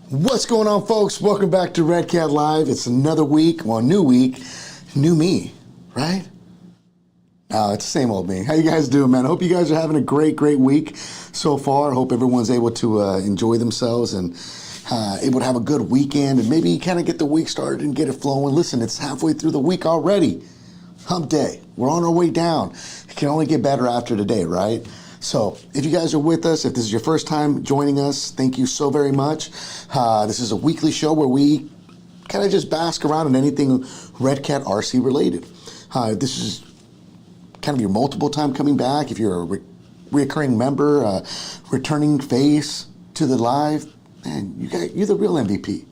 What's going on, folks? Welcome back to Redcat Live. It's another week, well, new week, new me, right? No, it's the same old me. How you guys doing, man? I hope you guys are having a great week so far. I hope everyone's able to enjoy themselves and able to have a good weekend and maybe kind of get the week started and get it flowing. Listen, it's halfway through the week already. Hump day. We're on our way down. It can only get better after today, right? So if you guys are with us, if this is your first time joining us, thank you so very much. This is a weekly show where we kind of just bask around in anything Redcat RC related. This is kind of your multiple time coming back. If you're a reoccurring member, returning face to the live, man, you're the real MVP.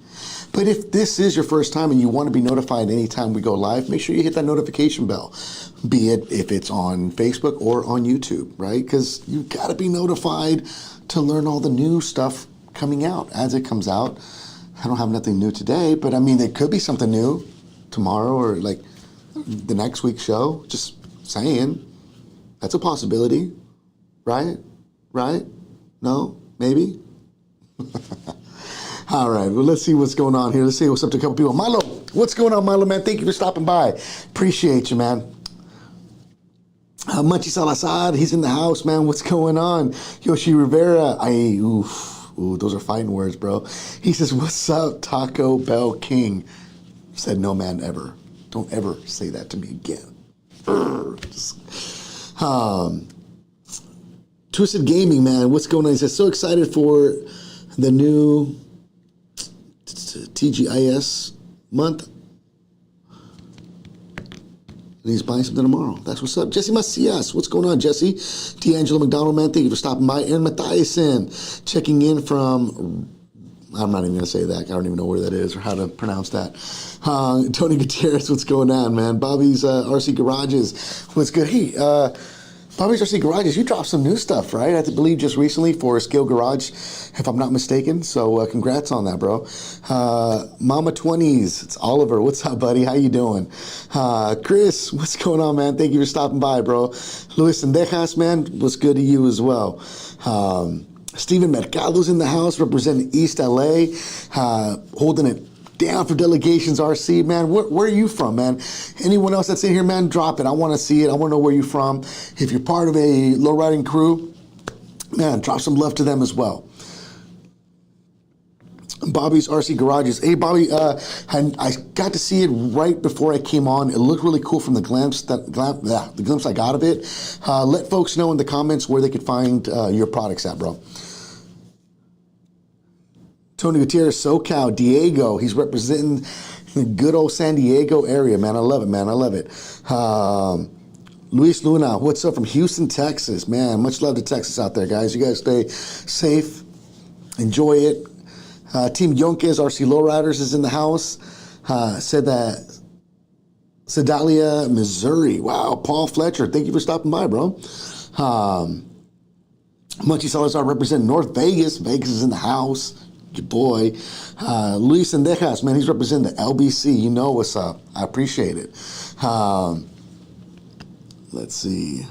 But if this is your first time and you want to be notified anytime we go live, make sure you hit that notification bell, be it if it's on Facebook or on YouTube, right? Because you've got to be notified to learn all the new stuff coming out as it comes out. I don't have nothing new today, but I mean, there could be something new tomorrow or like the next week's show. Just saying, that's a possibility, right? Right? No? Maybe? All right, well, let's see what's going on here. Let's see what's up to a couple people. Milo, what's going on, Milo, man? Thank you for stopping by. Appreciate you, man. Munchie Salazar, he's in the house, man. What's going on? Yoshi Rivera, those are fighting words, bro. He says, what's up, Taco Bell King? Said no man ever. Don't ever say that to me again. Twisted Gaming, man, what's going on? He says, so excited for the new TGIS month. And he's buying something tomorrow. That's what's up. Jesse Macias, what's going on, Jesse? D'Angelo McDonald, man, thank you for stopping by. Aaron Mathiasen, checking in from, I'm not even going to say that. I don't even know where that is or how to pronounce that. Tony Gutierrez, what's going on, man? Bobby's RC Garages, what's good? Hey, Bobby's RC Garages, you dropped some new stuff, right? I believe just recently for Scale Garage, if I'm not mistaken. So congrats on that, bro. Mama 20s, it's Oliver. What's up, buddy? How you doing? Chris, what's going on, man? Thank you for stopping by, bro. Luis Sendejas, man, what's good to you as well. Steven Mercado's in the house representing East LA, holding it down for Delegations RC, man. Where are you from, man? Anyone else that's in here, man, drop it. I want to see it. I want to know where you're from. If you're part of a lowriding crew, man, drop some love to them as well. Bobby's RC Garages. Hey, Bobby, I got to see it right before I came on. It looked really cool from the glimpse I got of it. Let folks know in the comments where they could find your products at, bro. Tony Gutierrez, SoCal, Diego. He's representing the good old San Diego area, man. I love it, man. I love it. Luis Luna, what's up from Houston, Texas? Man, much love to Texas out there, guys. You guys stay safe. Enjoy it. Team Yonkes, RC Lowriders is in the house. Said that Sedalia, Missouri. Wow, Paul Fletcher. Thank you for stopping by, bro. Munchie Salazar representing North Vegas. Vegas is in the house. Your boy. Luis Sendejas, man, he's representing the LBC. You know what's up. I appreciate it. Let's see.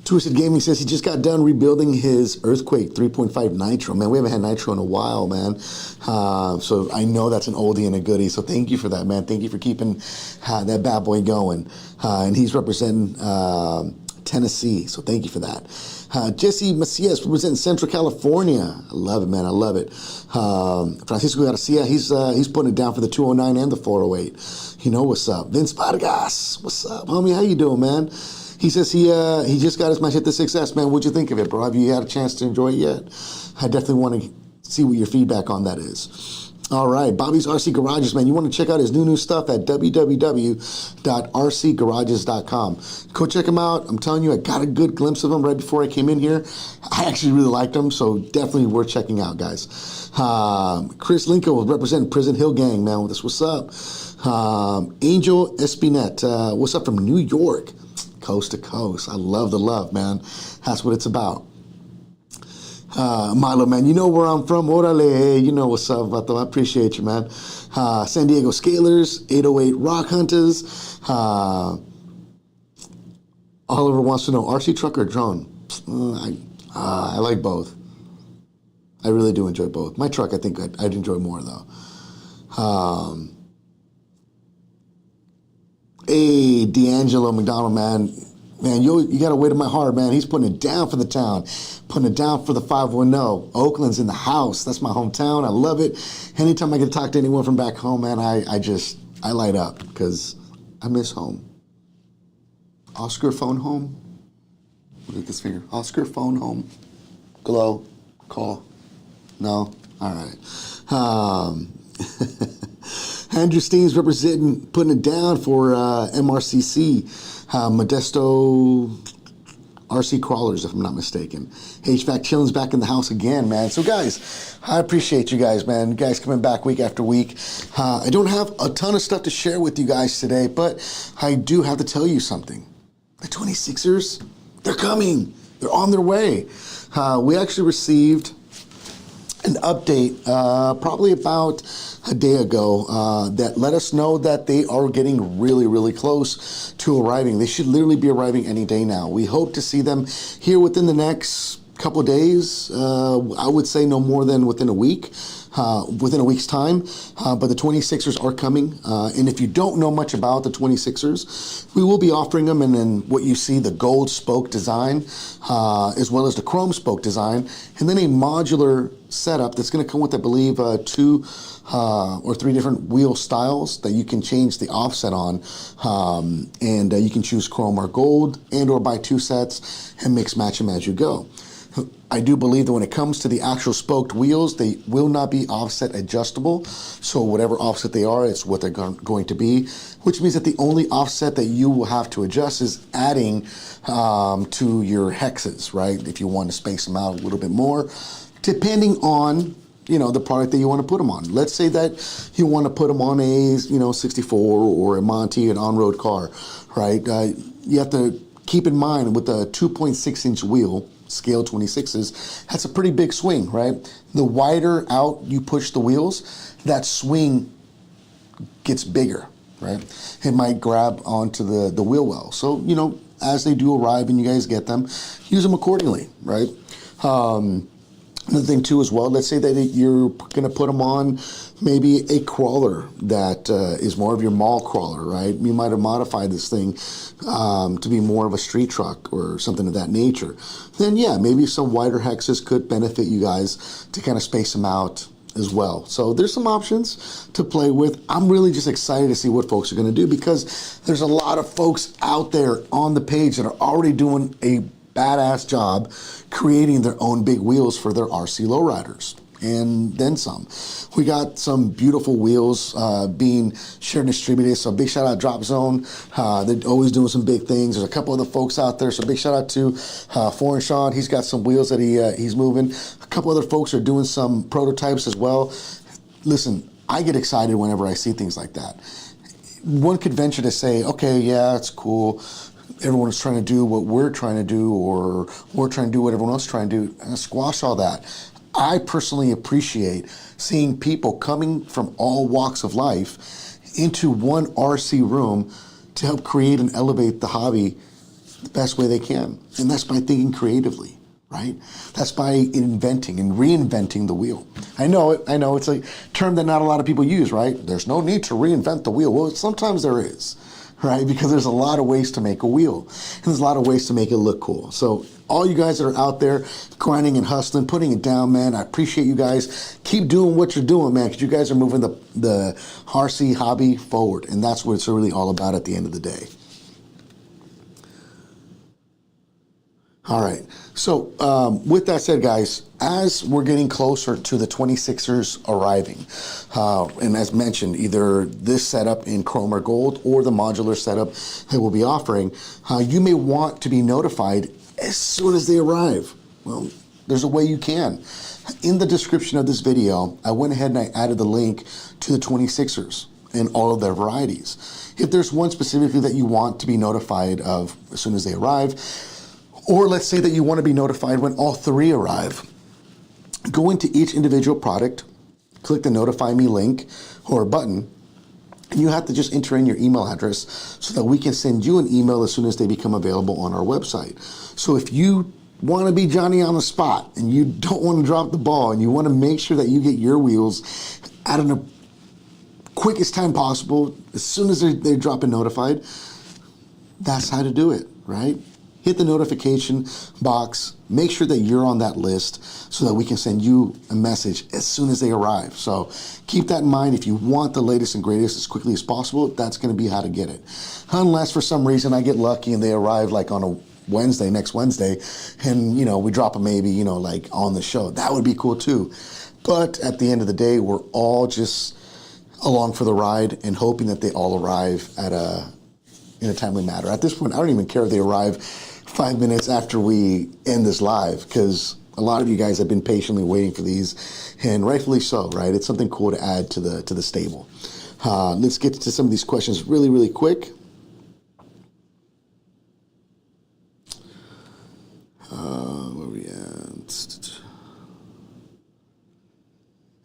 Twisted Gaming says he just got done rebuilding his Earthquake 3.5 Nitro. Man, we haven't had Nitro in a while, man. So I know that's an oldie and a goodie. So thank you for that, man. Thank you for keeping that bad boy going. And he's representing Tennessee. So thank you for that. Jesse Macias representing Central California. I love it, man. I love it. Francisco Garcia, he's putting it down for the 209 and the 408. You know what's up. Vince Vargas, what's up, homie? How you doing, man? He says he just got his match at the 6S, man. What'd you think of it, bro? Have you had a chance to enjoy it yet? I definitely want to see what your feedback on that is. All right, Bobby's RC Garages, man. You want to check out his new stuff at www.rcgarages.com. Go check him out. I'm telling you, I got a good glimpse of him right before I came in here. I actually really liked him, so definitely worth checking out, guys. Chris Lincoln will represent Prison Hill Gang, man. What's up? Angel Espinet, what's up from New York? Coast to coast. I love the love, man. That's what it's about. Milo, man, you know where I'm from. Orale, hey, you know what's up, Vato. I appreciate you, man. San Diego Scalers, 808 Rock Hunters. Oliver wants to know, RC truck or drone? I like both. I really do enjoy both. My truck, I think I'd enjoy more though. Hey, D'Angelo McDonald, man, you got a weight in my heart, man. He's putting it down for the town, putting it down for the 510. Oakland's in the house. That's my hometown. I love it. Anytime I get to talk to anyone from back home, man, I light up because I miss home. Oscar, phone home. Look at this finger. Oscar, phone home. Glow, call. No? All right. Andrew Steen's representing, putting it down for MRCC, Modesto RC Crawlers, if I'm not mistaken. HVAC Chillin's back in the house again, man. So guys, I appreciate you guys, man. You guys coming back week after week. I don't have a ton of stuff to share with you guys today, but I do have to tell you something. The 26ers, they're coming. They're on their way. We actually received an update probably about a day ago that let us know that they are getting really, really close to arriving. They should literally be arriving any day now. We hope to see them here within the next couple of days. I would say no more than within a week. Within a week's time, but the 26ers are coming. And if you don't know much about the 26ers, we will be offering them and then what you see, the gold spoke design, as well as the chrome spoke design, and then a modular setup that's going to come with, I believe, 2 or 3 different wheel styles that you can change the offset on, and you can choose chrome or gold and or buy 2 sets and mix match them as you go. I do believe that when it comes to the actual spoked wheels, they will not be offset adjustable. So whatever offset they are, it's what they're going to be, which means that the only offset that you will have to adjust is adding to your hexes, right? If you want to space them out a little bit more, depending on, you know, the product that you want to put them on. Let's say that you want to put them on a, 64 or a Monty, an on-road car, right? You have to keep in mind with a 2.6-inch wheel, scale 26s, that's a pretty big swing, right? The wider out you push the wheels, that swing gets bigger, right? It might grab onto the wheel well. So, as they do arrive and you guys get them, use them accordingly, right? Another thing too as well, let's say that you're going to put them on maybe a crawler that is more of your mall crawler, right? You might have modified this thing to be more of a street truck or something of that nature. Then yeah, maybe some wider hexes could benefit you guys to kind of space them out as well. So there's some options to play with. I'm really just excited to see what folks are going to do because there's a lot of folks out there on the page that are already doing a badass job creating their own big wheels for their RC lowriders and then some. We got some beautiful wheels being shared and distributed, so big shout out Drop Zone. They're always doing some big things. There's a couple other folks out there, so big shout out to Foreign Sean. He's got some wheels that he's moving. A couple other folks are doing some prototypes as well. Listen, I get excited whenever I see things like that. One could venture to say, okay, yeah, it's cool. Everyone is trying to do what we're trying to do, or we're trying to do what everyone else is trying to do, and squash all that. I personally appreciate seeing people coming from all walks of life into one RC room to help create and elevate the hobby the best way they can. And that's by thinking creatively, right? That's by inventing and reinventing the wheel. I know it's a term that not a lot of people use, right? There's no need to reinvent the wheel. Well, sometimes there is, right? Because there's a lot of ways to make a wheel. And there's a lot of ways to make it look cool. So all you guys that are out there grinding and hustling, putting it down, man, I appreciate you guys. Keep doing what you're doing, man, because you guys are moving the RC hobby forward. And that's what it's really all about at the end of the day. All right. So with that said, guys, as we're getting closer to the 26ers arriving, and as mentioned, either this setup in chrome or gold or the modular setup that we'll be offering, you may want to be notified as soon as they arrive. Well, there's a way you can. In the description of this video, I went ahead and I added the link to the 26ers and all of their varieties. If there's one specifically that you want to be notified of as soon as they arrive, or let's say that you want to be notified when all 3 arrive, go into each individual product, click the notify me link or button, and you have to just enter in your email address so that we can send you an email as soon as they become available on our website. So if you want to be Johnny on the spot and you don't want to drop the ball and you want to make sure that you get your wheels at the quickest time possible, as soon as they're dropping notified, that's how to do it, right? Hit the notification box, make sure that you're on that list so that we can send you a message as soon as they arrive. So keep that in mind. If you want the latest and greatest as quickly as possible, that's going to be how to get it. Unless for some reason I get lucky and they arrive like on a Wednesday, next Wednesday, and we drop them maybe, like on the show. That would be cool too. But at the end of the day, we're all just along for the ride and hoping that they all arrive in a timely manner. At this point, I don't even care if they arrive 5 minutes after we end this live, because a lot of you guys have been patiently waiting for these, and rightfully so, right? It's something cool to add to the stable. Let's get to some of these questions really, really quick. Where we at?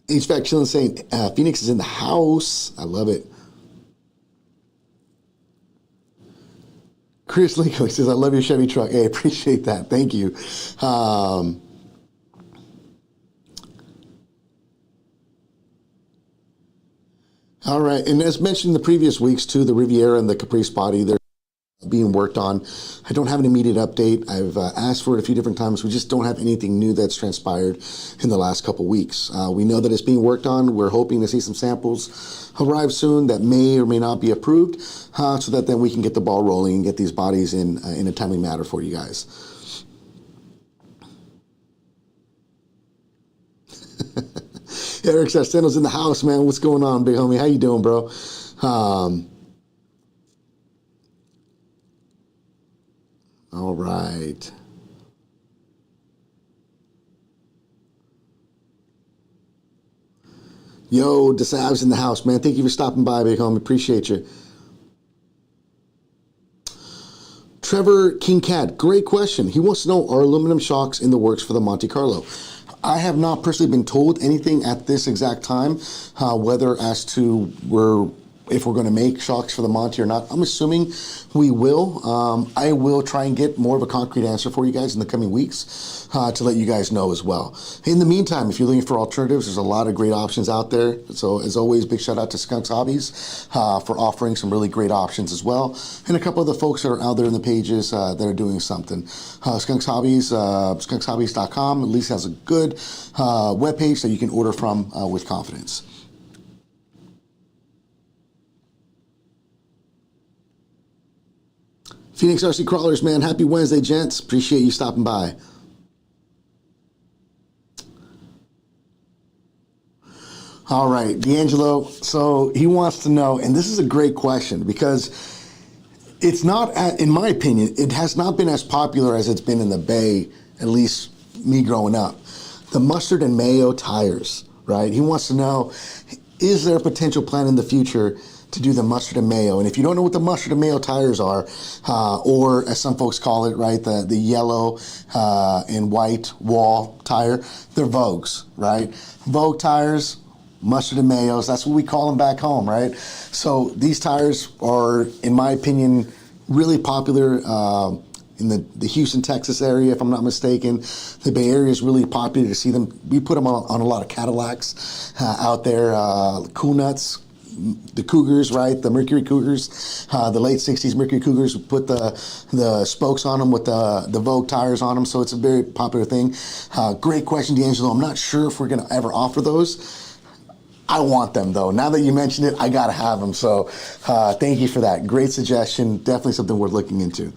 HVAC Chillin' saying Phoenix is in the house. I love it. Chris Lincoln says, I love your Chevy truck. Hey, appreciate that. Thank you. All right. And as mentioned in the previous weeks, too, the Riviera and the Caprice body, they're being worked on. I don't have an immediate update. I've asked for it a few different times. We just don't have anything new that's transpired in the last couple weeks. We know that it's being worked on. We're hoping to see some samples arrive soon that may or may not be approved, so that then we can get the ball rolling and get these bodies in a timely manner for you guys. Eric Sesteno's in the house, man. What's going on, big homie? How you doing, bro? All right. Yo, DeSav's in the house, man. Thank you for stopping by, big homie. Appreciate you. Trevor King Cat, great question. He wants to know, are aluminum shocks in the works for the Monte Carlo? I have not personally been told anything at this exact time, whether as to if we're going to make shocks for the Monte or not. I'm assuming we will. I will try and get more of a concrete answer for you guys in the coming weeks to let you guys know as well. In the meantime, if you're looking for alternatives, there's a lot of great options out there. So as always, big shout out to Skunks Hobbies for offering some really great options as well. And a couple of the folks that are out there in the pages that are doing something. Skunks Hobbies, skunkshobbies.com at least has a good webpage that you can order from with confidence. Phoenix RC Crawlers, man. Happy Wednesday, gents. Appreciate you stopping by. All right, D'Angelo. So he wants to know, and this is a great question because it's not, in my opinion, it has not been as popular as it's been in the Bay, at least me growing up. The mustard and mayo tires, right? He wants to know, is there a potential plan in the future to do the mustard and mayo? And if you don't know what the mustard and mayo tires are, or as some folks call it, right, the yellow and white wall tire, they're Vogues, right? Vogue tires, mustard and mayos, that's what we call them back home, right? So these tires are, in my opinion, really popular in the Houston, Texas area, if I'm not mistaken. The Bay Area is really popular to see them. We put them on a lot of Cadillacs out there, Cool Nuts, the Cougars, right? The Mercury Cougars, the late 60s Mercury Cougars put the spokes on them with the Vogue tires on them. So it's a very popular thing. Great question, D'Angelo. I'm not sure if we're going to ever offer those. I want them, though. Now that you mentioned it, I got to have them. So thank you for that. Great suggestion. Definitely something worth looking into.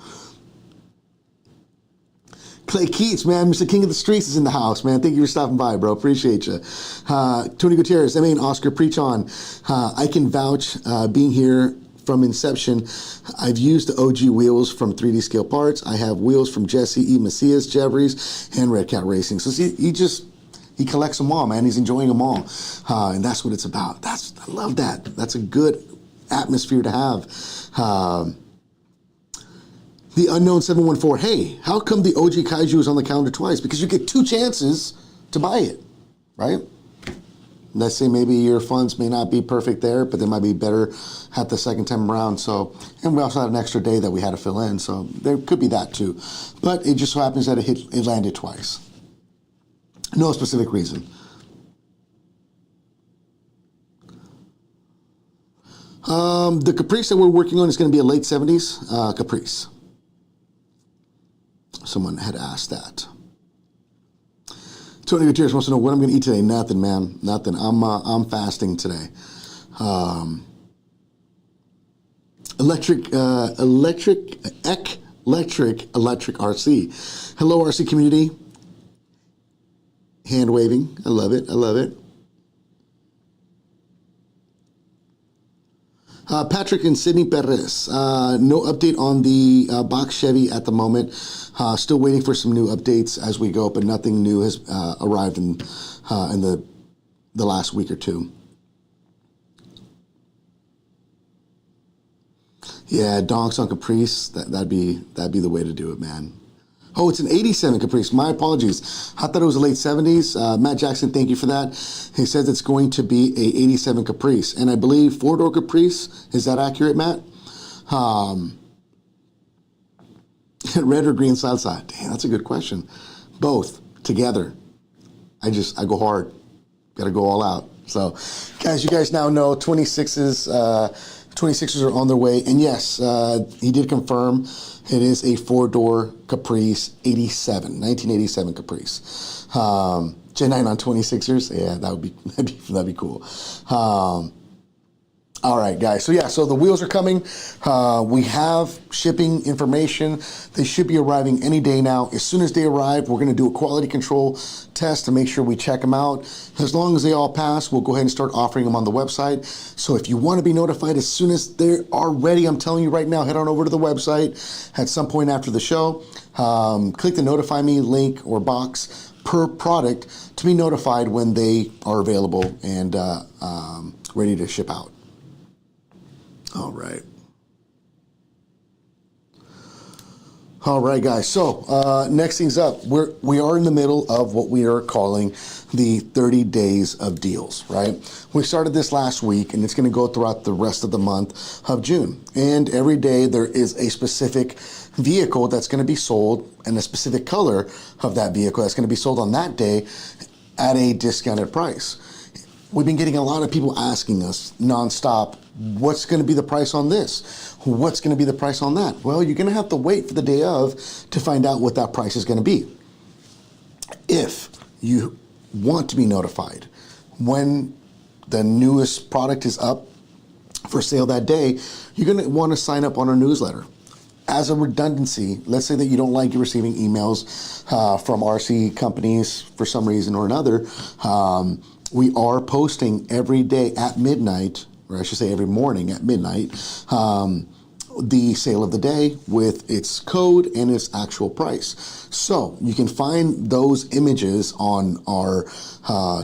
Clay Keats, man, Mr. King of the Streets is in the house, man. Thank you for stopping by, bro. Appreciate you. Tony Gutierrez, and Oscar, preach on. I can vouch, being here from inception, I've used the OG wheels from 3D Scale Parts. I have wheels from Jesse E. Macias, Jeffries, and Redcat Racing. So see, he collects them all, man. He's enjoying them all. And that's what it's about. I love that. That's a good atmosphere to have. The Unknown 714, hey, how come the OG Kaiju is on the calendar twice? Because you get 2 chances to buy it, right? Let's say maybe your funds may not be perfect there, but they might be better at the second time around. So, and we also had an extra day that we had to fill in, so there could be that too. But it just so happens that it landed twice. No specific reason. The Caprice that we're working on is going to be a late 70s Caprice. Someone had asked that. Tony Gutierrez wants to know what I'm going to eat today. Nothing, man. Nothing. I'm fasting today. Electric RC. Hello, RC community. Hand waving. I love it. I love it. Patrick and Sydney Perez. No update on the box Chevy at the moment. Still waiting for some new updates as we go, but nothing new has arrived in the last week or two. Yeah, donks on Caprice. That'd be the way to do it, man. Oh, it's an 87 Caprice. My apologies. I thought it was the late 70s. Matt Jackson, thank you for that. He says it's going to be a 87 Caprice. And I believe four-door Caprice. Is that accurate, Matt? Red or green side side? Damn, that's a good question. Both together. I go hard. Got to go all out. So, guys, you guys now know 26s are on their way. And yes, he did confirm it is a four-door Caprice 1987 Caprice. Gen 9 on 26ers. Yeah, that'd be cool. All right, guys. So the wheels are coming. We have shipping information. They should be arriving any day now. As soon as they arrive, we're going to do a quality control test to make sure we check them out. As long as they all pass, we'll go ahead and start offering them on the website. So if you want to be notified as soon as they are ready, I'm telling you right now, head on over to the website at some point after the show. Click the notify me link or box per product to be notified when they are available and ready to ship out. All right. All right, guys. So next things up, we are in the middle of what we are calling the 30 days of deals, right? We started this last week, and it's going to go throughout the rest of the month of June. And every day there is a specific vehicle that's going to be sold and a specific color of that vehicle that's going to be sold on that day at a discounted price. We've been getting a lot of people asking us nonstop, what's going to be the price on this? What's going to be the price on that? Well, you're going to have to wait for the day of to find out what that price is going to be. If you want to be notified when the newest product is up for sale that day, you're going to want to sign up on our newsletter. As a redundancy, let's say that you don't like receiving emails from RC companies for some reason or another. We are posting every day at midnight, or I should say every morning at midnight, the sale of the day with its code and its actual price. So you can find those images on our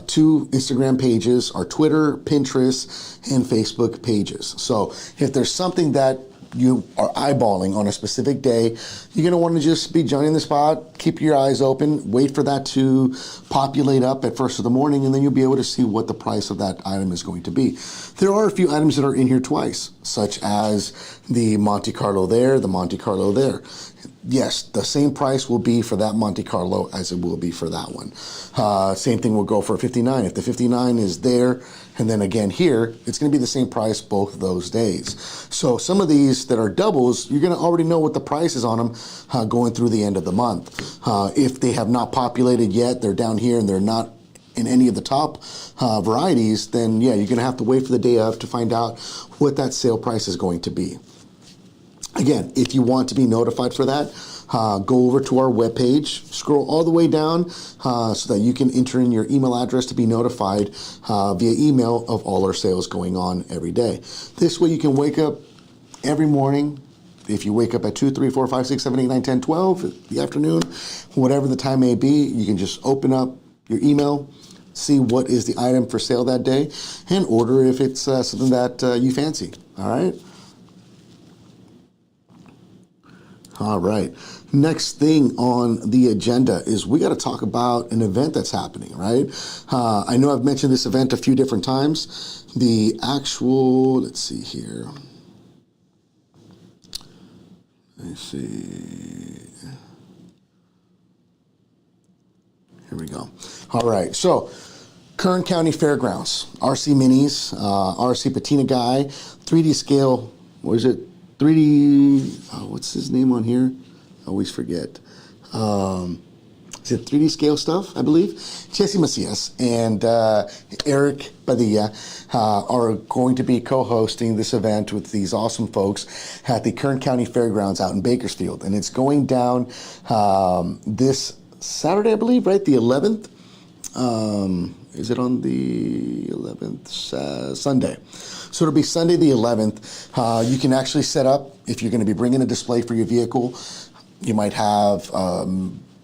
two Instagram pages, our Twitter, Pinterest, and Facebook pages. So if there's something that you are eyeballing on a specific day, you're going to want to just be joining the spot, keep your eyes open, wait for that to populate up at first of the morning, and then you'll be able to see what the price of that item is going to be. There are a few items that are in here twice, such as the Monte Carlo there, the Monte Carlo there. Yes, the same price will be for that Monte Carlo as it will be for that one. Same thing will go for a 59. If the 59 is there, and then again here, it's going to be the same price both of those days. So some of these that are doubles, you're going to already know what the price is on them going through the end of the month. If they have not populated yet, they're down here and they're not in any of the top varieties, then yeah, you're going to have to wait for the day of to find out what that sale price is going to be. Again, if you want to be notified for that, go over to our webpage, scroll all the way down so that you can enter in your email address to be notified via email of all our sales going on every day. This way you can wake up every morning. If you wake up at 2, 3, 4, 5, 6, 7, 8, 9, 10, 12, the afternoon, whatever the time may be, you can just open up your email, see what is the item for sale that day, and order if it's something that you fancy. All right? All right. Next thing on the agenda is we got to talk about an event that's happening, right? I know I've mentioned this event a few different times. The actual, let's see here. Let's see. Here we go. All right. So, Kern County Fairgrounds, RC Minis, RC Patina Guy, 3D scale, what is it? 3D, what's his name on here? I always forget. Is it 3D scale stuff, I believe? Jesse Macias and Eric Padilla are going to be co-hosting this event with these awesome folks at the Kern County Fairgrounds out in Bakersfield. And it's going down this Saturday, I believe, right? The 11th. Is it on the 11th? Sunday. So it'll be Sunday the 11th. You can actually set up, if you're going to be bringing a display for your vehicle, you might have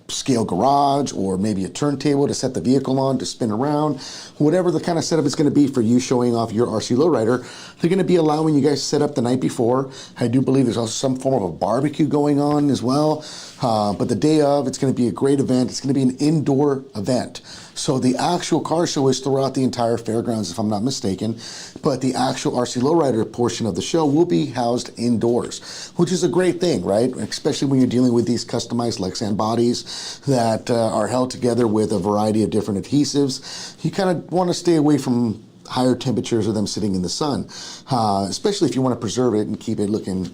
scale garage or maybe a turntable to set the vehicle on to spin around. Whatever the kind of setup is going to be for you showing off your RC lowrider, they're going to be allowing you guys to set up the night before. I do believe there's also some form of a barbecue going on as well. But the day of, it's going to be a great event. It's going to be an indoor event. So the actual car show is throughout the entire fairgrounds, if I'm not mistaken, but the actual RC lowrider portion of the show will be housed indoors, which is a great thing, right? Especially when you're dealing with these customized Lexan bodies that are held together with a variety of different adhesives. You kind of want to stay away from higher temperatures of them sitting in the sun, especially if you want to preserve it and keep it looking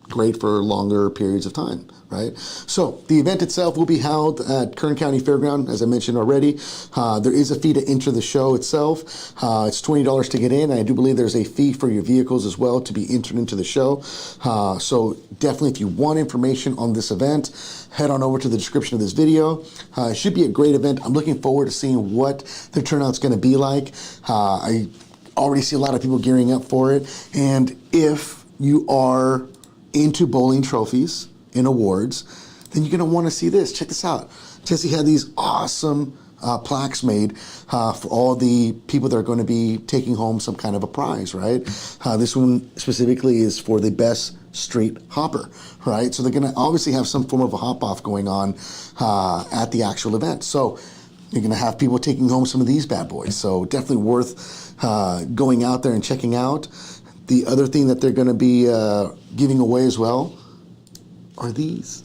great for longer periods of time, right? So the event itself will be held at Kern County Fairground, as I mentioned already. There is a fee to enter the show itself. It's $20 to get in. I do believe there's a fee for your vehicles as well to be entered into the show. So definitely, if you want information on this event, head on over to the description of this video. It should be a great event. I'm looking forward to seeing what the turnout's going to be like. I already see a lot of people gearing up for it. And if you are into bowling trophies and awards, then you're going to want to see this. Check this out. Jesse had these awesome plaques made for all the people that are going to be taking home some kind of a prize, right? This one specifically is for the best street hopper, right? So they're going to obviously have some form of a hop-off going on at the actual event. So you're going to have people taking home some of these bad boys. So definitely worth going out there and checking out. The other thing that they're going to be giving away as well are these.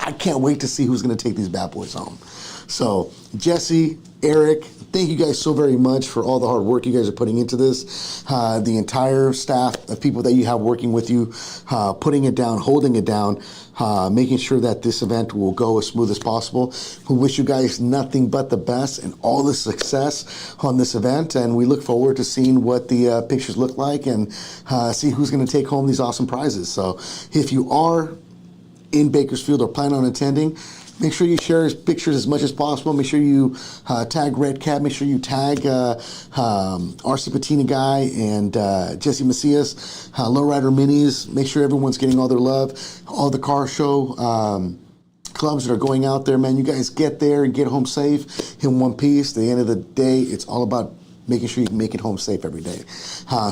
I can't wait to see who's going to take these bad boys home. So Jesse, Eric, thank you guys so very much for all the hard work you guys are putting into this. The entire staff of people that you have working with you, putting it down, holding it down, making sure that this event will go as smooth as possible. We wish you guys nothing but the best and all the success on this event. And we look forward to seeing what the pictures look like and see who's going to take home these awesome prizes. So if you are in Bakersfield or plan on attending, make sure you share his pictures as much as possible. Make sure you tag Redcat. Make sure you tag RC Patina Guy and Jesse Macias, Lowrider Minis. Make sure everyone's getting all their love. All the car show clubs that are going out there, man, you guys get there and get home safe in one piece. At the end of the day, it's all about making sure you can make it home safe every day.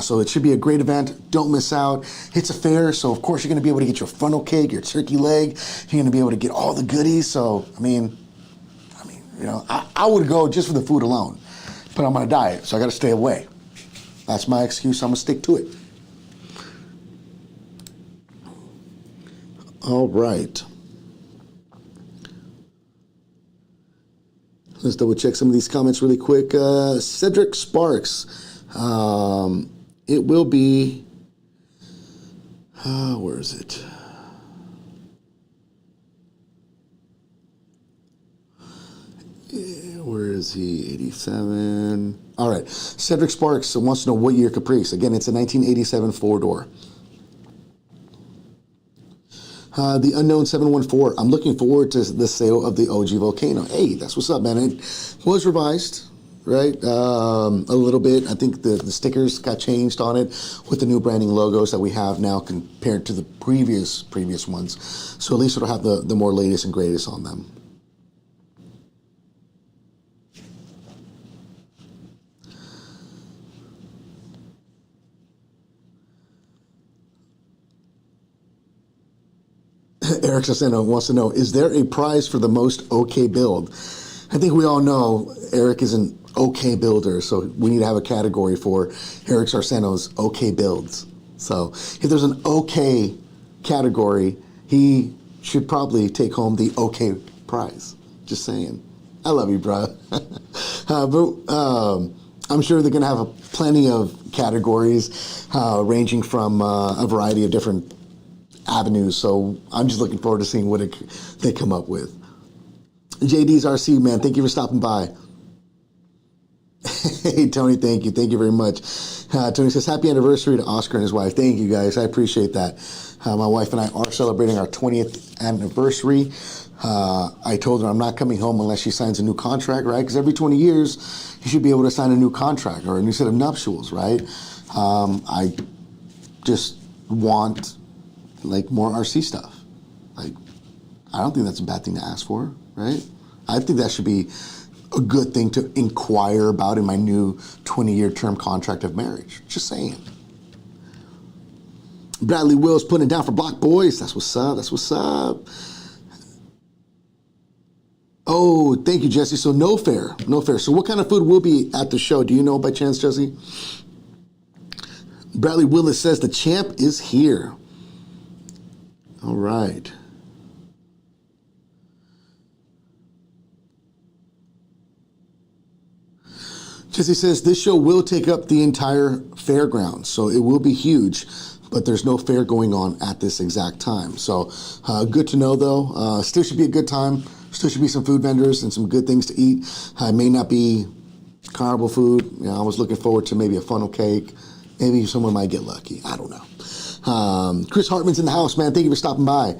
So it should be a great event. Don't miss out. It's a fair, so of course you're going to be able to get your funnel cake, your turkey leg. You're going to be able to get all the goodies. So, I mean, you know, I would go just for the food alone, but I'm on a diet, so I got to stay away. That's my excuse. I'm going to stick to it. All right. Let's double check some of these comments really quick. Cedric Sparks. It will be, where is it? Where is he? 87. All right. Cedric Sparks wants to know what year Caprice. Again, it's a 1987 four-door. The Unknown 714. I'm looking forward to the sale of the OG Volcano. Hey, that's what's up, man. It was revised, right? A little bit. I think the stickers got changed on it with the new branding logos that we have now compared to the previous ones. So at least it'll have the more latest and greatest on them. Eric Sassano wants to know, is there a prize for the most okay build? I think we all know Eric is an okay builder, so we need to have a category for Eric Sarsano's okay builds. So if there's an okay category, he should probably take home the okay prize. Just saying. I love you, bro. I'm sure they're going to have plenty of categories ranging from a variety of different avenues. So I'm just looking forward to seeing what they come up with. JD's RC, man, thank you for stopping by. Hey, Tony, thank you. Thank you very much. Tony says, happy anniversary to Oscar and his wife. Thank you, guys. I appreciate that. My wife and I are celebrating our 20th anniversary. I told her I'm not coming home unless she signs a new contract, right? Because every 20 years, you should be able to sign a new contract or a new set of nuptials, right? I just want, like, more RC stuff. Like, I don't think that's a bad thing to ask for, right? I think that should be a good thing to inquire about in my new 20-year term contract of marriage. Just saying. Bradley Wills putting it down for Block Boys. That's what's up. That's what's up. Oh, thank you, Jesse. So no fare. No fare. So what kind of food will be at the show? Do you know by chance, Jesse? Bradley Willis says the champ is here. All right. Jesse says this show will take up the entire fairgrounds, so it will be huge, but there's no fair going on at this exact time. So good to know, though. Still should be a good time. Still should be some food vendors and some good things to eat. It may not be carnival food. You know, I was looking forward to maybe a funnel cake. Maybe someone might get lucky. I don't know. Chris Hartman's in the house, man. Thank you for stopping by.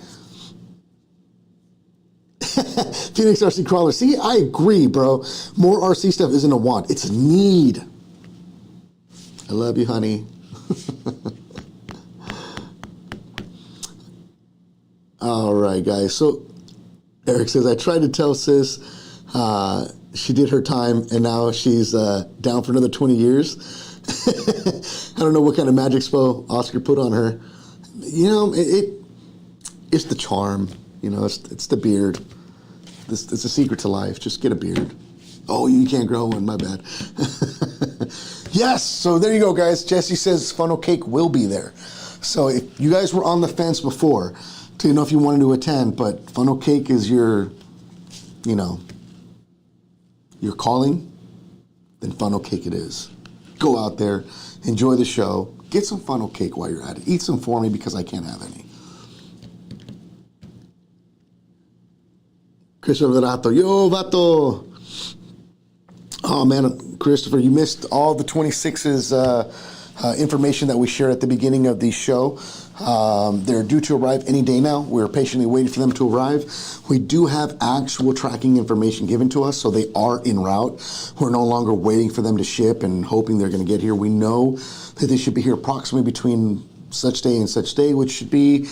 Phoenix RC Crawler. See, I agree, bro. More RC stuff isn't a want. It's a need. I love you, honey. All right, guys. So Eric says, I tried to tell sis she did her time, and now she's down for another 20 years. I don't know what kind of magic spell Oscar put on her. You know, it's the charm. You know, it's the beard. It's a secret to life. Just get a beard. Oh, you can't grow one. My bad. Yes. So there you go, guys. Jesse says funnel cake will be there. So if you guys were on the fence before, to know if you wanted to attend, but funnel cake is your, you know, your calling, then funnel cake it is. Go out there, enjoy the show, get some funnel cake while you're at it. Eat some for me because I can't have any. Christopher Verato. Yo, Vato. Oh, man, Christopher, you missed all the 26's information that we shared at the beginning of the show. They're due to arrive any day now. We're patiently waiting for them to arrive. We do have actual tracking information given to us, so they are en route. We're no longer waiting for them to ship and hoping they're going to get here. We know that they should be here approximately between such day and such day, which should be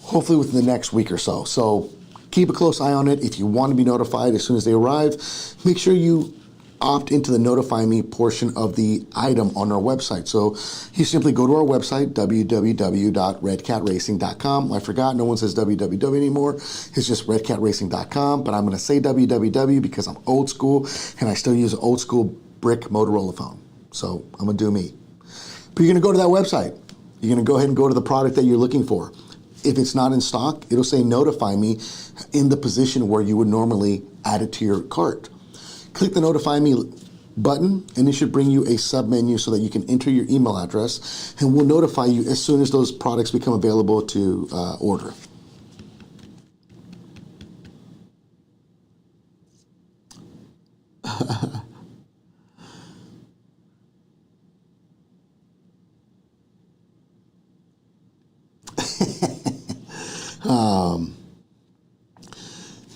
hopefully within the next week or so. So keep a close eye on it. If you want to be notified as soon as they arrive, make sure you opt into the notify me portion of the item on our website. So you simply go to our website, www.redcatracing.com. I forgot, no one says www anymore. It's just redcatracing.com, but I'm going to say www because I'm old school and I still use an old school brick Motorola phone. So I'm going to do me. But you're going to go to that website. You're going to go ahead and go to the product that you're looking for. If it's not in stock, it'll say notify me in the position where you would normally add it to your cart. Click the notify me button and it should bring you a sub menu so that you can enter your email address and we'll notify you as soon as those products become available to order.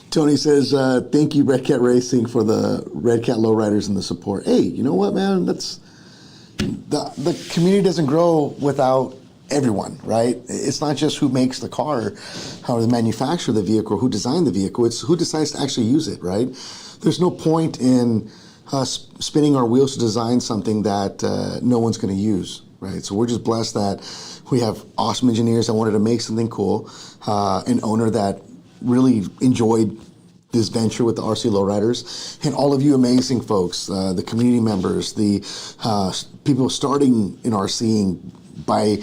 Tony says, thank you, Redcat Racing, for the Redcat Lowriders and the support. Hey, you know what, man? That's the community doesn't grow without everyone, right? It's not just who makes the car or the manufacturer of the vehicle, who designed the vehicle. It's who decides to actually use it, right? There's no point in us spinning our wheels to design something that no one's going to use, right? So we're just blessed that we have awesome engineers that wanted to make something cool, an owner that really enjoyed this venture with the RC Lowriders, and all of you amazing folks, the community members, the people starting in RCing by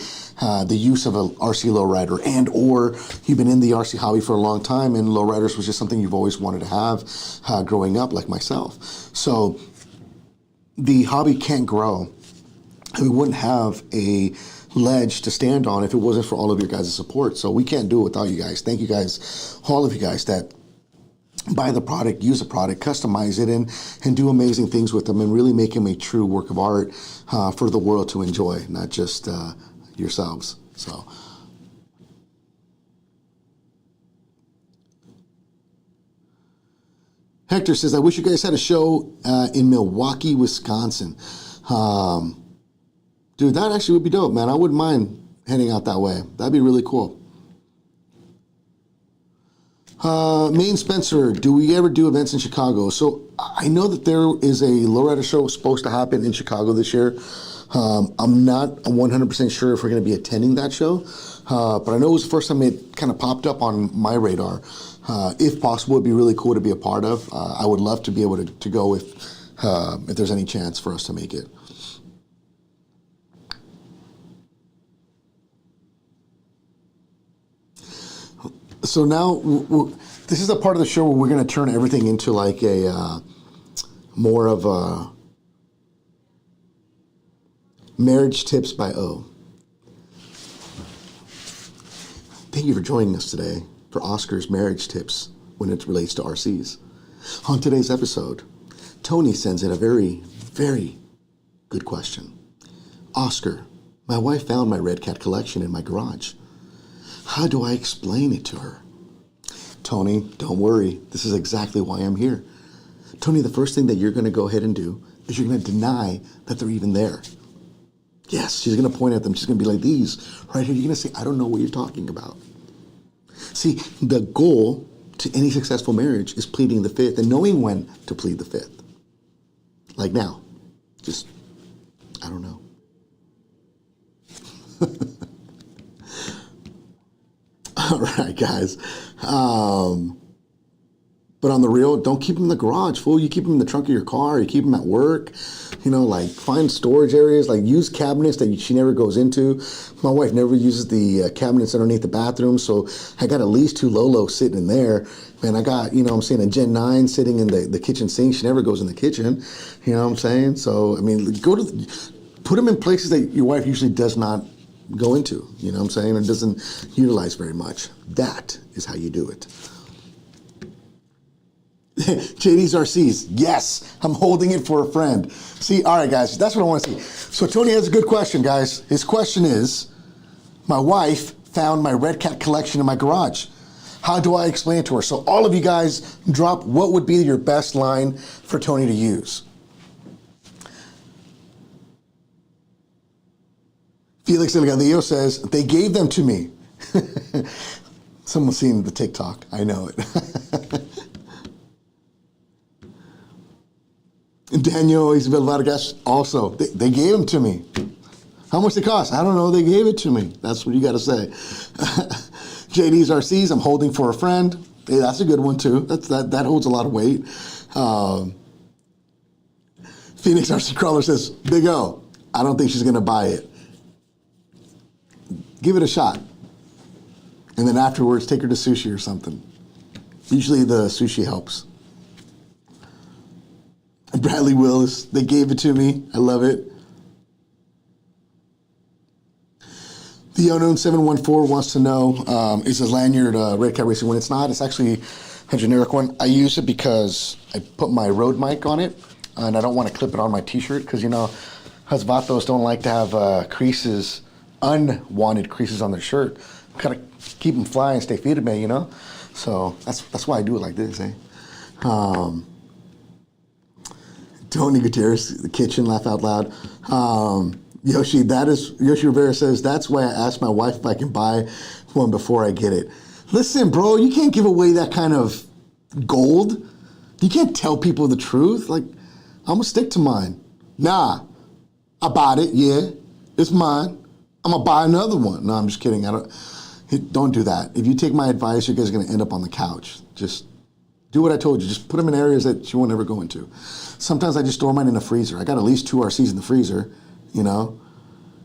the use of a RC lowrider, and or you've been in the RC hobby for a long time and lowriders was just something you've always wanted to have growing up, like myself. So the hobby can't grow. We wouldn't have a ledge to stand on if it wasn't for all of your guys' support. So we can't do it without you guys. Thank you guys, all of you guys that buy the product, use the product, customize it, and do amazing things with them and really make them a true work of art for the world to enjoy, not just yourselves. So, Hector says, I wish you guys had a show in Milwaukee, Wisconsin. Dude, that actually would be dope, man. I wouldn't mind heading out that way. That'd be really cool. Maine Spencer, do we ever do events in Chicago? So I know that there is a lowrider show supposed to happen in Chicago this year. I'm not 100% sure if we're going to be attending that show, but I know it was the first time it kind of popped up on my radar. If possible, it'd be really cool to be a part of. I would love to be able to go if there's any chance for us to make it. So now, this is a part of the show where we're going to turn everything into like a more of a marriage tips by O. Thank you for joining us today for Oscar's marriage tips when it relates to RCs. On today's episode, Tony sends in a very, very good question. Oscar, my wife found my Redcat collection in my garage. How do I explain it to her? Tony, don't worry. This is exactly why I'm here. Tony, the first thing that you're going to go ahead and do is you're going to deny that they're even there. Yes, she's going to point at them. She's going to be like, these right here. You're going to say, I don't know what you're talking about. See, the goal to any successful marriage is pleading the fifth and knowing when to plead the fifth. Like now. Just, I don't know. All right, guys. But on the real, don't keep them in the garage, fool. You keep them in the trunk of your car. You keep them at work. You know, like find storage areas. Like use cabinets that she never goes into. My wife never uses the cabinets underneath the bathroom, so I got at least 2 Lolos sitting in there. Man, I got, you know what I'm saying, a Gen 9 sitting in the kitchen sink. She never goes in the kitchen. You know what I'm saying? So, I mean, put them in places that your wife usually does not go into, you know what I'm saying, or doesn't utilize very much. That is how you do it. JD's RCs, yes, I'm holding it for a friend. See, all right, guys, that's what I want to see. So Tony has a good question, guys. His question is, my wife found my Redcat collection in my garage. How do I explain it to her? So all of you guys drop what would be your best line for Tony to use. Felix Delgadillo says, they gave them to me. Someone's seen the TikTok. I know it. And Daniel Isabel Vargas also, they gave them to me. How much they cost? I don't know. They gave it to me. That's what you got to say. JD's RCs, I'm holding for a friend. Hey, that's a good one too. That holds a lot of weight. Phoenix RC Crawler says, Big O, I don't think she's going to buy it. Give it a shot. And then afterwards, take her to sushi or something. Usually the sushi helps. Bradley Willis, they gave it to me. I love it. The Unknown 714 wants to know, is a lanyard Redcat Racing? When it's not, it's actually a generic one. I use it because I put my road mic on it, and I don't want to clip it on my t-shirt because, you know, Husvatos don't like to have creases, unwanted creases on their shirt. Kind of keep them fly and stay fitted, man, you know? So that's why I do it like this, eh? Tony Gutierrez, the kitchen, laugh out loud. Yoshi Rivera says, that's why I asked my wife if I can buy one before I get it. Listen, bro, you can't give away that kind of gold. You can't tell people the truth. Like, I'm gonna stick to mine. Nah, I bought it, yeah. It's mine. I'm gonna buy another one. No, I'm just kidding. Don't do that. If you take my advice, you guys are gonna end up on the couch. Just do what I told you. Just put them in areas that you won't ever go into. Sometimes I just store mine in the freezer. I got at least 2 RCs in the freezer, you know.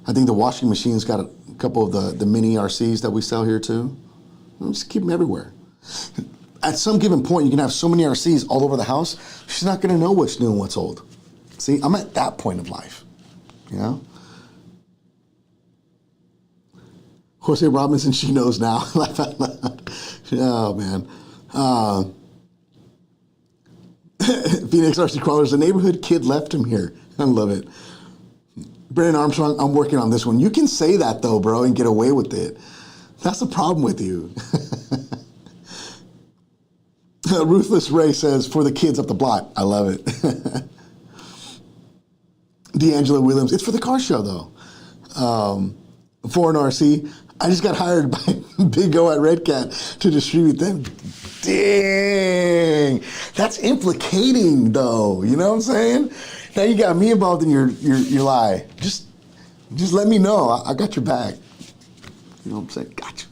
I think the washing machine's got a couple of the mini RCs that we sell here too. Just keep them everywhere. At some given point, you can have so many RCs all over the house, she's not gonna know what's new and what's old. See, I'm at that point of life, you know? Jose Robinson, she knows now. Laugh out loud. Oh, man. Phoenix RC Crawlers, the neighborhood kid left him here. I love it. Brandon Armstrong, I'm working on this one. You can say that, though, bro, and get away with it. That's the problem with you. Ruthless Ray says, for the kids up the block. I love it. D'Angelo Williams, it's for the car show, though. Foreign RC, I just got hired by Big O at Redcat to distribute them. Dang, that's implicating, though. You know what I'm saying? Now you got me involved in your lie. Just let me know. I got your back. You know what I'm saying? Gotcha.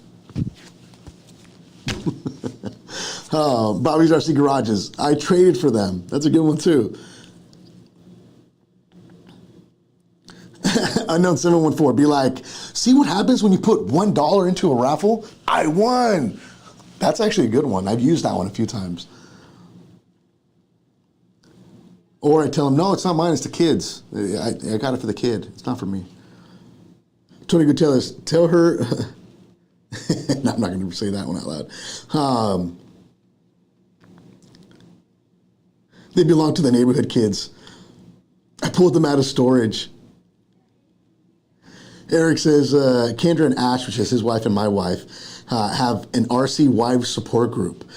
Bobby's RC Garages. I traded for them. That's a good one, too. Unknown 714, be like, see what happens when you put $1 into a raffle? I won. That's actually a good one. I've used that one a few times. Or I tell them, no, it's not mine, it's the kids. I got it for the kid. It's not for me. Tony Gutierrez, tell her, no, I'm not going to say that one out loud. They belong to the neighborhood kids. I pulled them out of storage. Eric says, Kendra and Ash, which is his wife and my wife, have an RC wives support group.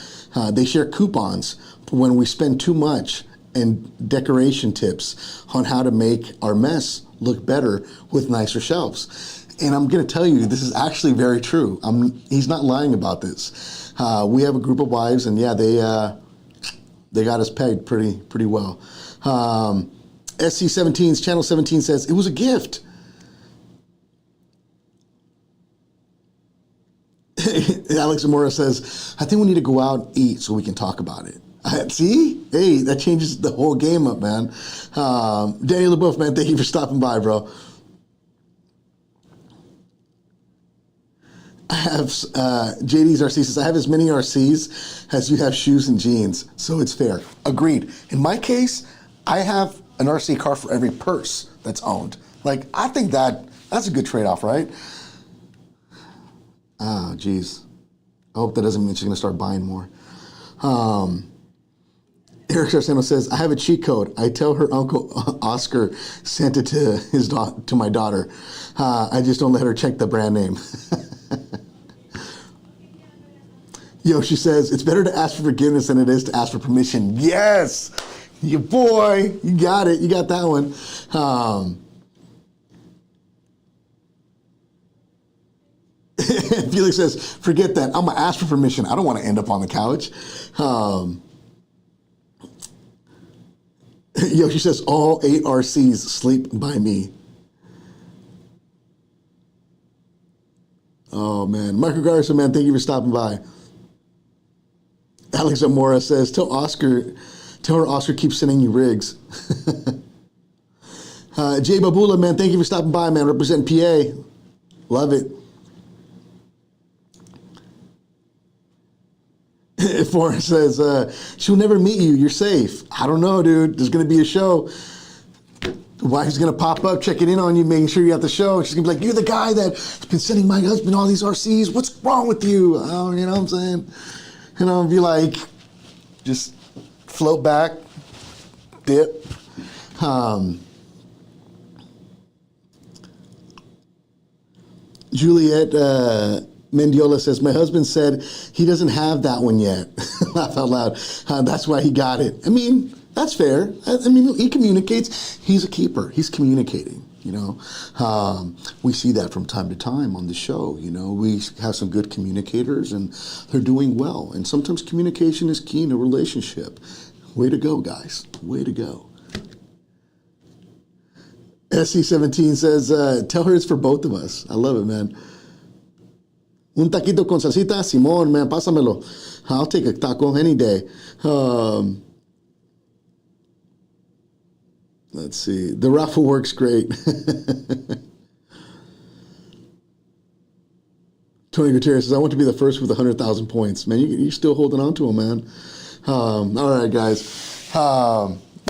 They share coupons for when we spend too much and decoration tips on how to make our mess look better with nicer shelves. And I'm going to tell you, this is actually very true. He's not lying about this. We have a group of wives, and yeah, they got us pegged pretty well. SC17's Channel 17 says, it was a gift. Alex Amora says, I think we need to go out and eat so we can talk about it. See? Hey, that changes the whole game up, man. Danny LaBeouf, man, thank you for stopping by, bro. I have, JD's RC says, I have as many RCs as you have shoes and jeans, so it's fair. Agreed. In my case, I have an RC car for every purse that's owned. Like, I think that's a good trade-off, right? Ah, geez. I hope that doesn't mean she's going to start buying more. Eric Sarsano says, I have a cheat code. I tell her Uncle Oscar sent it to my daughter. I just don't let her check the brand name. Yo, she says, it's better to ask for forgiveness than it is to ask for permission. Yes! You boy, you got it. You got that one. Felix says, forget that. I'm going to ask for permission. I don't want to end up on the couch. Yoshi says, all 8 RCs sleep by me. Oh, man. Michael Garrison, man, thank you for stopping by. Alex Amora says, tell her Oscar keeps sending you rigs. Jay Babula, man, thank you for stopping by, man. Representing PA. Love it. Foreign says, she'll never meet you. You're safe. I don't know, dude. There's going to be a show. The wife's going to pop up, checking in on you, making sure you're at the show. She's going to be like, you're the guy that's been sending my husband all these RCs. What's wrong with you? Oh, you know what I'm saying? You know, be like, just float back, dip. Juliet Mendiola says, my husband said he doesn't have that one yet. Laugh out loud. That's why he got it. I mean, that's fair. I mean, he communicates. He's a keeper. He's communicating, you know. We see that from time to time on the show, you know. We have some good communicators, and they're doing well. And sometimes communication is key in a relationship. Way to go, guys. Way to go. SC17 says, tell her it's for both of us. I love it, man. Un taquito con salsita, Simón, man, pásamelo. I'll take a taco any day. Let's see. The raffle works great. Tony Gutierrez says, I want to be the first with 100,000 points. Man, you're still holding on to them, man. All right, guys.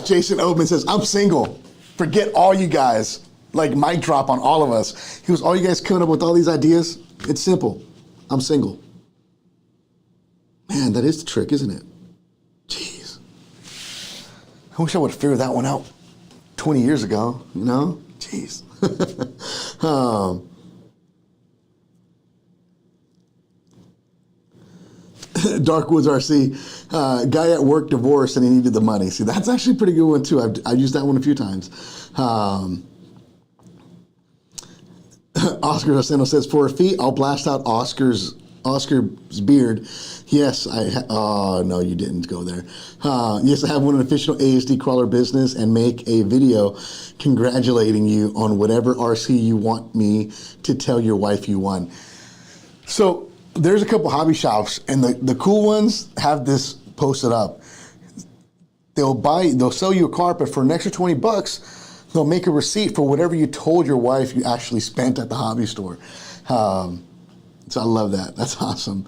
Jason Oatman says, I'm single. Forget all you guys. Like, mic drop on all of us. He goes, all you guys coming up with all these ideas? It's simple. I'm single. Man, that is the trick, isn't it? Jeez. I wish I would have figured that one out 20 years ago, you know? Jeez. Darkwoods RC, guy at work divorced and he needed the money. See, that's actually a pretty good one too. I've used that one a few times. Oscar Roseno says, for a fee, I'll blast out Oscar's beard. Yes, oh, no, you didn't go there. Yes, I have one an official ASD crawler business and make a video congratulating you on whatever RC you want me to tell your wife you won. So there's a couple hobby shops, and the cool ones have this posted up. They'll sell you a carpet for an extra $20. They'll make a receipt for whatever you told your wife you actually spent at the hobby store. So I love that. That's awesome.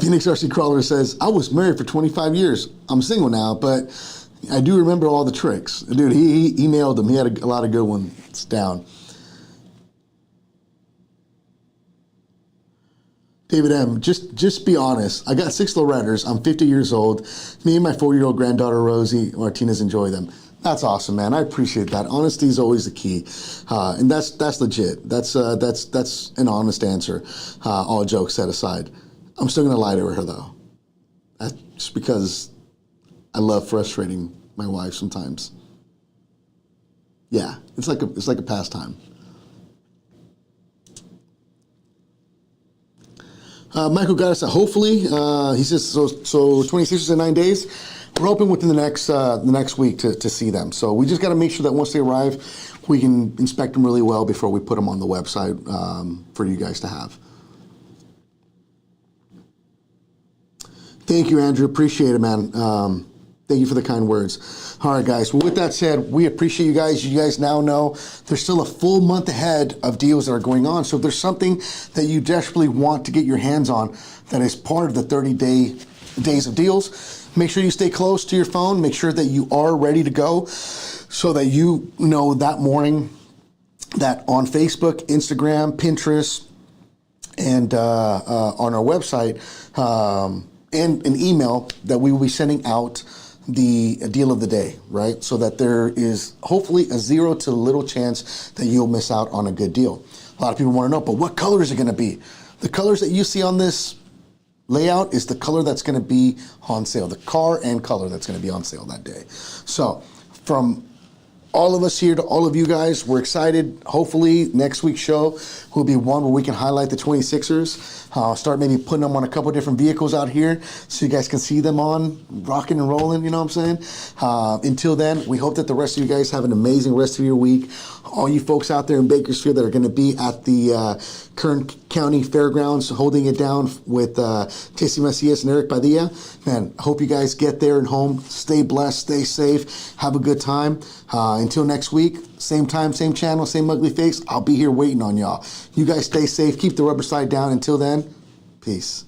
Phoenix RC Crawler says, I was married for 25 years. I'm single now, but I do remember all the tricks. Dude, he emailed them. He had a lot of good ones down. David M., just be honest. I got 6 lowriders. I'm 50 years old. Me and my 4-year-old granddaughter, Rosie Martinez, enjoy them. That's awesome, man. I appreciate that. Honesty is always the key. And that's legit. That's an honest answer, all jokes set aside. I'm still going to lie to her, though. That's just because I love frustrating my wife sometimes. Yeah, it's like a pastime. Michael got us hopefully, he says, so 26 in 9 days. We're hoping within the next week to see them. So we just got to make sure that once they arrive, we can inspect them really well before we put them on the website for you guys to have. Thank you, Andrew. Appreciate it, man. Thank you for the kind words. All right, guys. Well, with that said, we appreciate you guys. You guys now know there's still a full month ahead of deals that are going on. So if there's something that you desperately want to get your hands on that is part of the 30 days of deals, make sure you stay close to your phone. Make sure that you are ready to go so that you know that morning that on Facebook, Instagram, Pinterest, and on our website, and an email that we will be sending out the deal of the day, right? So that there is hopefully a 0 to little chance that you'll miss out on a good deal. A lot of people want to know, but what color is it going to be? The colors that you see on this layout is the color that's going to be on sale, the car and color that's going to be on sale that day. So from all of us here to all of you guys, we're excited. Hopefully next week's show will be one where we can highlight the 26ers. Start maybe putting them on a couple different vehicles out here so you guys can see them on rocking and rolling, you know what I'm saying? Until then, we hope that the rest of you guys have an amazing rest of your week. All you folks out there in Bakersfield that are going to be at the Kern County Fairgrounds holding it down with Tessie Macias and Eric Padilla. Man, I hope you guys get there and home. Stay blessed, stay safe, have a good time. Until next week, same time, same channel, same ugly face. I'll be here waiting on y'all. You guys stay safe, keep the rubber side down. Until then, peace.